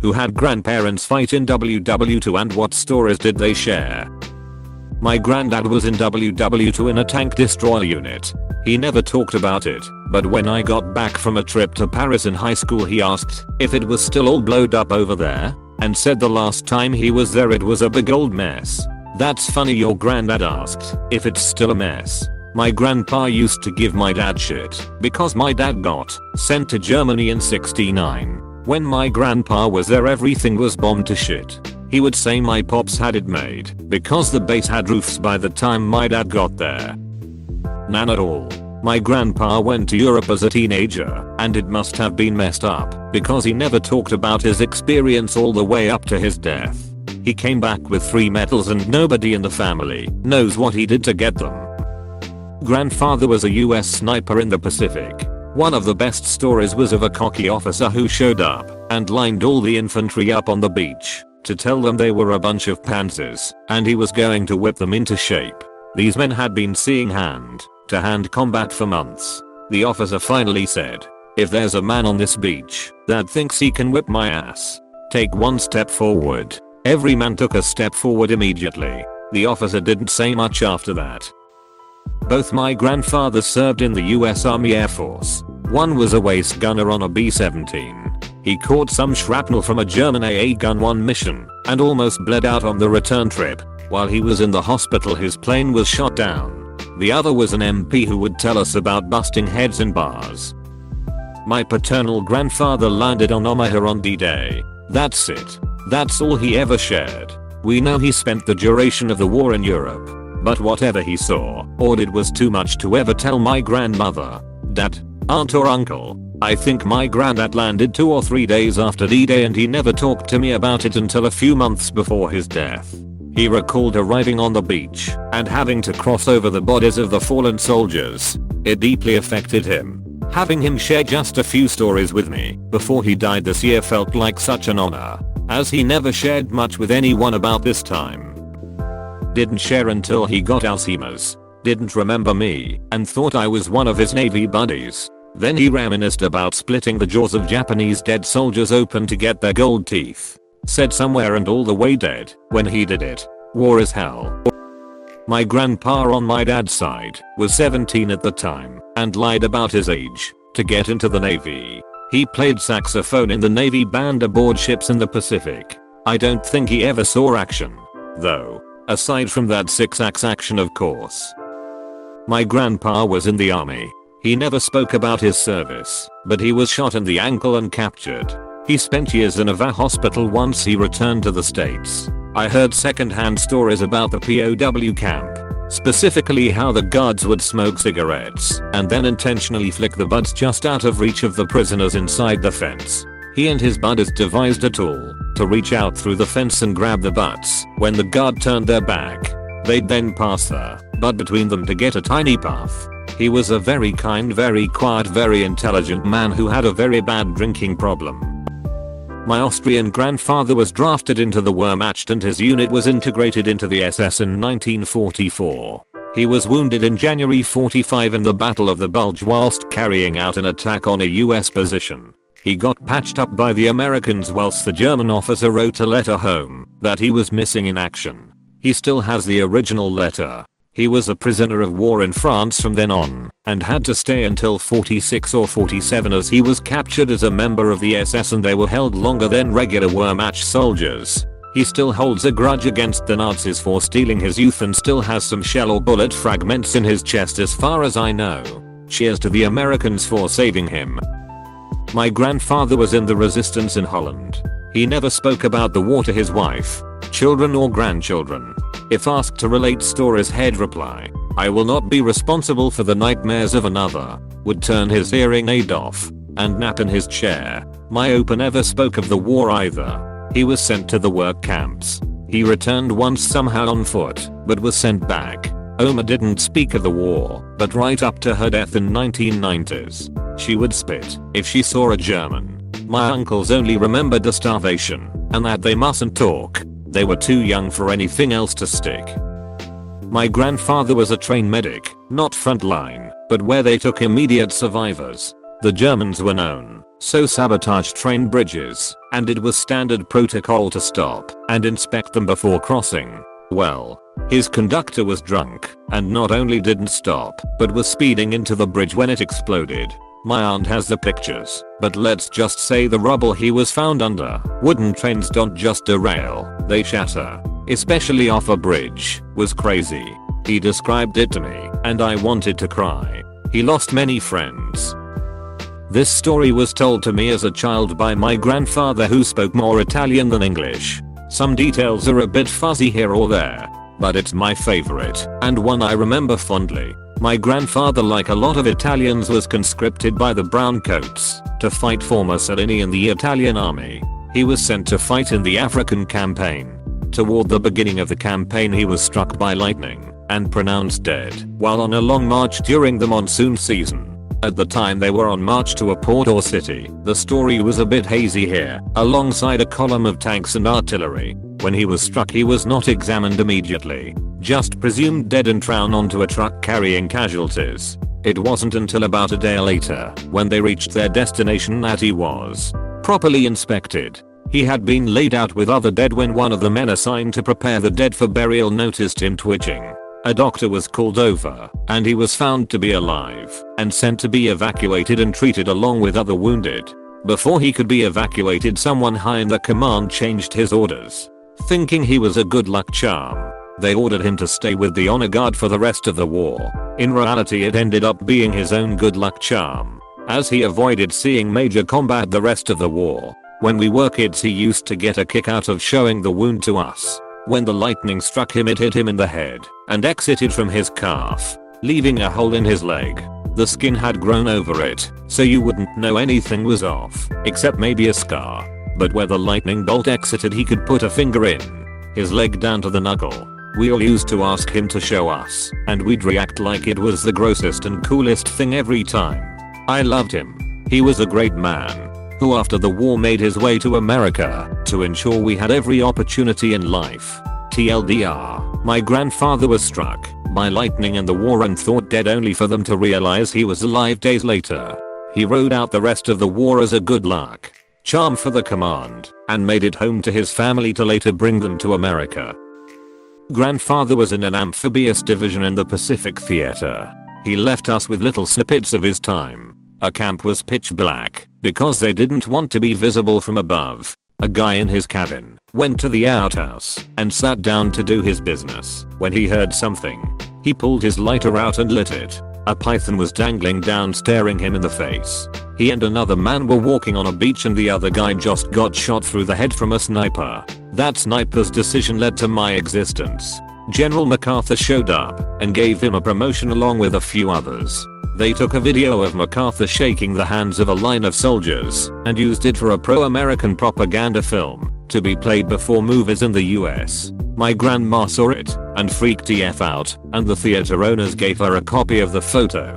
Who had grandparents fight in WW2 and what stories did they share? My granddad was in WW2 in a tank destroyer unit. He never talked about it, but when I got back from a trip to Paris in high school he asked if it was still all blowed up over there, and said the last time he was there it was a big old mess. That's funny your granddad asked if it's still a mess. My grandpa used to give my dad shit because my dad got sent to Germany in '69. When my grandpa was there everything was bombed to shit. He would say my pops had it made because the base had roofs by the time my dad got there. None at all. My grandpa went to Europe as a teenager and it must have been messed up because he never talked about his experience all the way up to his death. He came back with 3 medals and nobody in the family knows what he did to get them. Grandfather was a US sniper in the Pacific. One of the best stories was of a cocky officer who showed up and lined all the infantry up on the beach to tell them they were a bunch of pansies and he was going to whip them into shape. These men had been seeing hand-to-hand combat for months. The officer finally said, "If there's a man on this beach that thinks he can whip my ass, take 1 step forward." Every man took a step forward immediately. The officer didn't say much after that. Both my grandfathers served in the US Army Air Force. One was a waist gunner on a B-17. He caught some shrapnel from a German AA Gun 1 mission and almost bled out on the return trip. While he was in the hospital his plane was shot down. The other was an MP who would tell us about busting heads in bars. My paternal grandfather landed on Omaha on D-Day. That's it. That's all he ever shared. We know he spent the duration of the war in Europe. But whatever he saw or did was too much to ever tell my grandmother, dad, aunt or uncle. I think my granddad landed 2 or 3 days after D-Day and he never talked to me about it until a few months before his death. He recalled arriving on the beach and having to cross over the bodies of the fallen soldiers. It deeply affected him. Having him share just a few stories with me before he died this year felt like such an honor, as he never shared much with anyone about this time. Didn't share until he got Alzheimer's. Didn't remember me and thought I was one of his Navy buddies. Then he reminisced about splitting the jaws of Japanese dead soldiers open to get their gold teeth. Said somewhere and all the way dead when he did it. War is hell. My grandpa on my dad's side was 17 at the time and lied about his age to get into the Navy. He played saxophone in the Navy band aboard ships in the Pacific. I don't think he ever saw action, though. Aside from that 6-axe action of course. My grandpa was in the army. He never spoke about his service, but he was shot in the ankle and captured. He spent years in a VA hospital once he returned to the States. I heard second-hand stories about the POW camp, specifically how the guards would smoke cigarettes and then intentionally flick the butts just out of reach of the prisoners inside the fence. He and his buddies devised a tool to reach out through the fence and grab the butts when the guard turned their back. They'd then pass the butt between them to get a tiny puff. He was a very kind, very quiet, very intelligent man who had a very bad drinking problem. My Austrian grandfather was drafted into the Wehrmacht and his unit was integrated into the SS in 1944. He was wounded in January 45 in the Battle of the Bulge whilst carrying out an attack on a US position. He got patched up by the Americans whilst the German officer wrote a letter home that he was missing in action. He still has the original letter. He was a prisoner of war in France from then on and had to stay until 46 or 47 as he was captured as a member of the SS and they were held longer than regular Wehrmacht soldiers. He still holds a grudge against the Nazis for stealing his youth and still has some shell or bullet fragments in his chest as far as I know. Cheers to the Americans for saving him. My grandfather was in the resistance in Holland. He never spoke about the war to his wife, children or grandchildren. If asked to relate stories he'd reply, "I will not be responsible for the nightmares of another," would turn his hearing aid off and nap in his chair. My Opa never spoke of the war either. He was sent to the work camps. He returned once somehow on foot, but was sent back. Oma didn't speak of the war, but right up to her death in 1990s, she would spit if she saw a German. My uncles only remembered the starvation, and that they mustn't talk. They were too young for anything else to stick. My grandfather was a trained medic, not frontline, but where they took immediate survivors. The Germans were known, so sabotaged train bridges, and it was standard protocol to stop and inspect them before crossing. Well, his conductor was drunk and not only didn't stop, but was speeding into the bridge when it exploded. My aunt has the pictures, but let's just say the rubble he was found under. Wooden trains don't just derail, they shatter. Especially off a bridge, was crazy. He described it to me, and I wanted to cry. He lost many friends. This story was told to me as a child by my grandfather, who spoke more Italian than English. Some details are a bit fuzzy here or there, but it's my favorite, and one I remember fondly. My grandfather, like a lot of Italians, was conscripted by the Browncoats to fight for Mussolini in the Italian army. He was sent to fight in the African campaign. Toward the beginning of the campaign, he was struck by lightning and pronounced dead while on a long march during the monsoon season. At the time they were on march to a port or city. The story was a bit hazy here, alongside a column of tanks and artillery. When he was struck, he was not examined immediately, just presumed dead and thrown onto a truck carrying casualties. It wasn't until about a day later, when they reached their destination, that he was properly inspected. He had been laid out with other dead when one of the men assigned to prepare the dead for burial noticed him twitching. A doctor was called over, and he was found to be alive and sent to be evacuated and treated along with other wounded. Before he could be evacuated, someone high in the command changed his orders. Thinking he was a good luck charm, they ordered him to stay with the honor guard for the rest of the war. In reality, it ended up being his own good luck charm, as he avoided seeing major combat the rest of the war. When we were kids, he used to get a kick out of showing the wound to us. When the lightning struck him, it hit him in the head and exited from his calf, leaving a hole in his leg. The skin had grown over it, so you wouldn't know anything was off, except maybe a scar. But where the lightning bolt exited, he could put a finger in his leg down to the knuckle. We all used to ask him to show us, and we'd react like it was the grossest and coolest thing every time. I loved him. He was a great man, who after the war made his way to America to ensure we had every opportunity in life. TLDR, my grandfather was struck by lightning in the war and thought dead, only for them to realize he was alive days later. He rode out the rest of the war as a good luck charm for the command and made it home to his family to later bring them to America. Grandfather was in an amphibious division in the Pacific Theater. He left us with little snippets of his time. A camp was pitch black because they didn't want to be visible from above. A guy in his cabin went to the outhouse and sat down to do his business when he heard something. He pulled his lighter out and lit it. A python was dangling down, staring him in the face. He and another man were walking on a beach, and the other guy just got shot through the head from a sniper. That sniper's decision led to my existence. General MacArthur showed up and gave him a promotion along with a few others. They took a video of MacArthur shaking the hands of a line of soldiers and used it for a pro-American propaganda film to be played before movies in the US. My grandma saw it and freaked the F out, and the theater owners gave her a copy of the photo.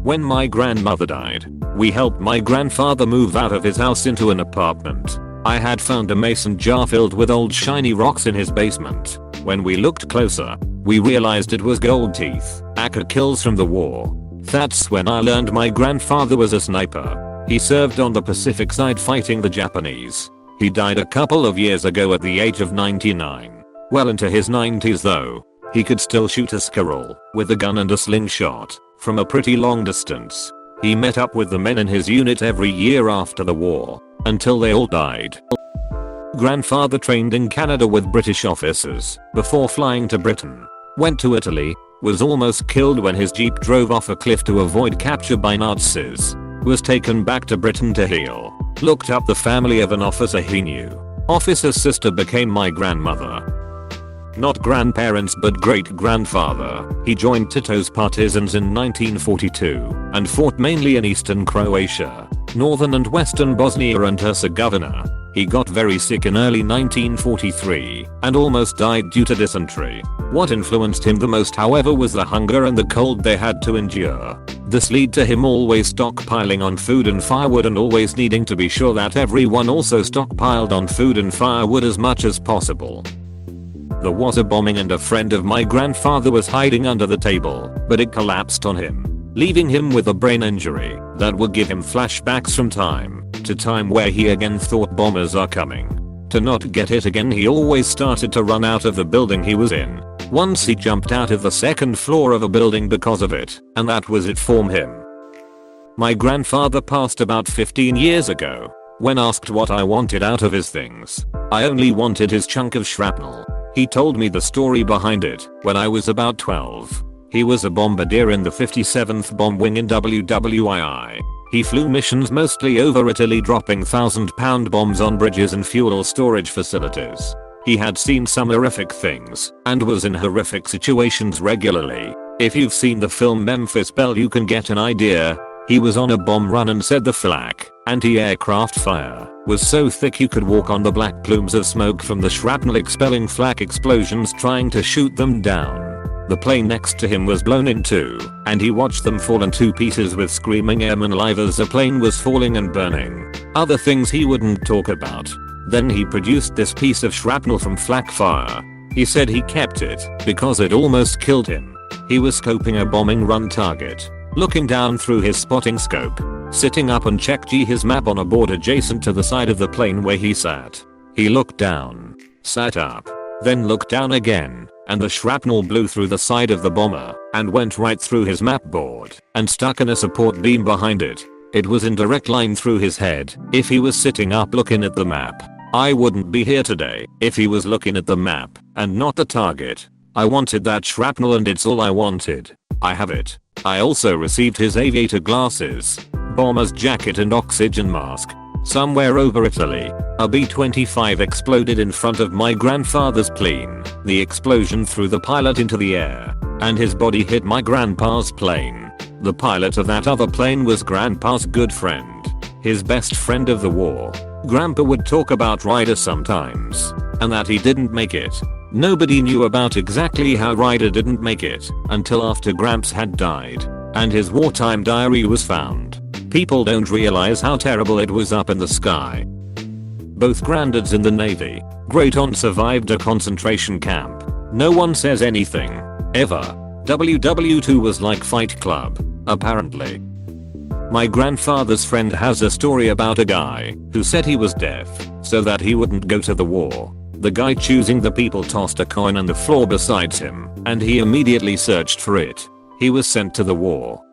When my grandmother died, we helped my grandfather move out of his house into an apartment. I had found a mason jar filled with old shiny rocks in his basement. When we looked closer, we realized it was gold teeth, AK kills from the war. That's when I learned my grandfather was a sniper. He served on the Pacific side fighting the Japanese. He died a couple of years ago at the age of 99. Well into his 90s though. He could still shoot a squirrel with a gun and a slingshot from a pretty long distance. He met up with the men in his unit every year after the war until they all died. Grandfather trained in Canada with British officers before flying to Britain. Went to Italy, was almost killed when his jeep drove off a cliff to avoid capture by Nazis. Was taken back to Britain to heal. Looked up the family of an officer he knew. Officer's sister became my grandmother. Not grandparents but great-grandfather. He joined Tito's Partisans in 1942 and fought mainly in eastern Croatia, northern and western Bosnia and Herzegovina. He got very sick in early 1943 and almost died due to dysentery. What influenced him the most, however, was the hunger and the cold they had to endure. This led to him always stockpiling on food and firewood, and always needing to be sure that everyone also stockpiled on food and firewood as much as possible. There was a bombing and a friend of my grandfather was hiding under the table, but it collapsed on him. leaving him with a brain injury that would give him flashbacks from time to time where he again thought bombers are coming. To not get hit again, he always started to run out of the building he was in. Once he jumped out of the second floor of a building because of it, and that was it for him. My grandfather passed about 15 years ago. When asked what I wanted out of his things, I only wanted his chunk of shrapnel. He told me the story behind it when I was about 12. He was a bombardier in the 57th Bomb Wing in WWII. He flew missions mostly over Italy, dropping 1,000-pound bombs on bridges and fuel storage facilities. He had seen some horrific things and was in horrific situations regularly. If you've seen the film Memphis Belle, you can get an idea. He was on a bomb run and said the flak, anti-aircraft fire, was so thick you could walk on the black plumes of smoke from the shrapnel expelling flak explosions trying to shoot them down. The plane next to him was blown in two, and he watched them fall in two pieces with screaming airmen live as the plane was falling and burning. Other things he wouldn't talk about. Then he produced this piece of shrapnel from flak fire. He said he kept it because it almost killed him. He was scoping a bombing run target, looking down through his spotting scope, sitting up and checked his map on a board adjacent to the side of the plane where he sat. He looked down, sat up, then looked down again, and the shrapnel blew through the side of the bomber and went right through his map board and stuck in a support beam behind it. It was in direct line through his head. If he was sitting up looking at the map, I wouldn't be here today. If he was looking at the map and not the target, I wanted that shrapnel and it's all I wanted. I have it. I also received his aviator glasses, bomber's jacket and oxygen mask. Somewhere over Italy, a B-25 exploded in front of my grandfather's plane. The explosion threw the pilot into the air, and his body hit my grandpa's plane. The pilot of that other plane was grandpa's good friend, his best friend of the war. Grandpa would talk about Ryder sometimes, and that he didn't make it. Nobody knew about exactly how Ryder didn't make it until after Gramps had died, and his wartime diary was found. People don't realize how terrible it was up in the sky. Both granddads in the Navy. Great aunt survived a concentration camp. No one says anything, ever. WW2 was like Fight Club, apparently. My grandfather's friend has a story about a guy who said he was deaf so that he wouldn't go to the war. The guy choosing the people tossed a coin on the floor beside him, and he immediately searched for it. He was sent to the war.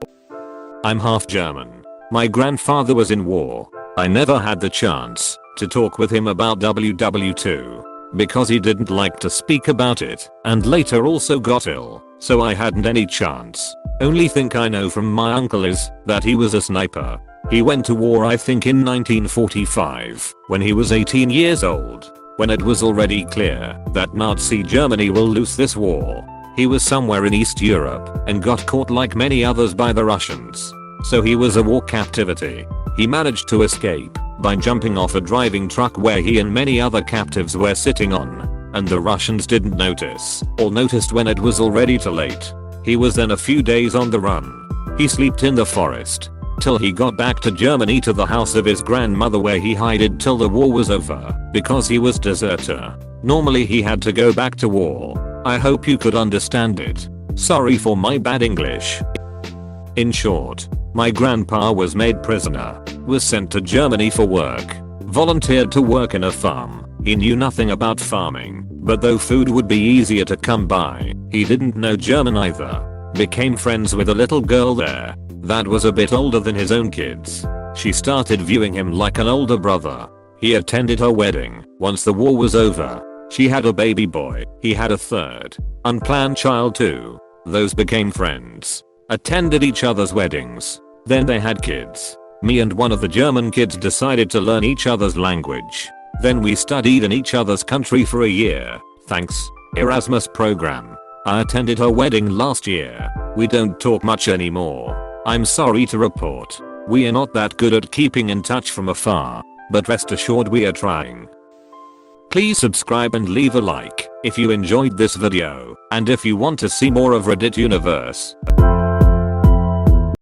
I'm half German. My grandfather was in war. I never had the chance to talk with him about WW2 because he didn't like to speak about it and later also got ill, so I hadn't any chance. Only thing I know from my uncle is that he was a sniper. He went to war I think in 1945 when he was 18 years old, when it was already clear that Nazi Germany will lose this war. He was somewhere in East Europe and got caught like many others by the Russians. So he was a war captivity. He managed to escape by jumping off a driving truck where he and many other captives were sitting on, and the Russians didn't notice, or noticed when it was already too late. He was then a few days on the run. He slept in the forest till he got back to Germany to the house of his grandmother where he hid till the war was over because he was deserter. Normally he had to go back to war. I hope you could understand it. Sorry for my bad English. In short, my grandpa was made prisoner, was sent to Germany for work, volunteered to work in a farm. He knew nothing about farming, but though food would be easier to come by, he didn't know German either. Became friends with a little girl there that was a bit older than his own kids. She started viewing him like an older brother. He attended her wedding. Once the war was over, she had a baby boy. He had a third, unplanned child too. Those became friends. Attended each other's weddings. Then they had kids. Me and one of the German kids decided to learn each other's language. Then we studied in each other's country for a year. Thanks, Erasmus program. I attended her wedding last year. We don't talk much anymore. I'm sorry to report. We are not that good at keeping in touch from afar, but rest assured we are trying. Please subscribe and leave a like if you enjoyed this video, and if you want to see more of Reddit Universe.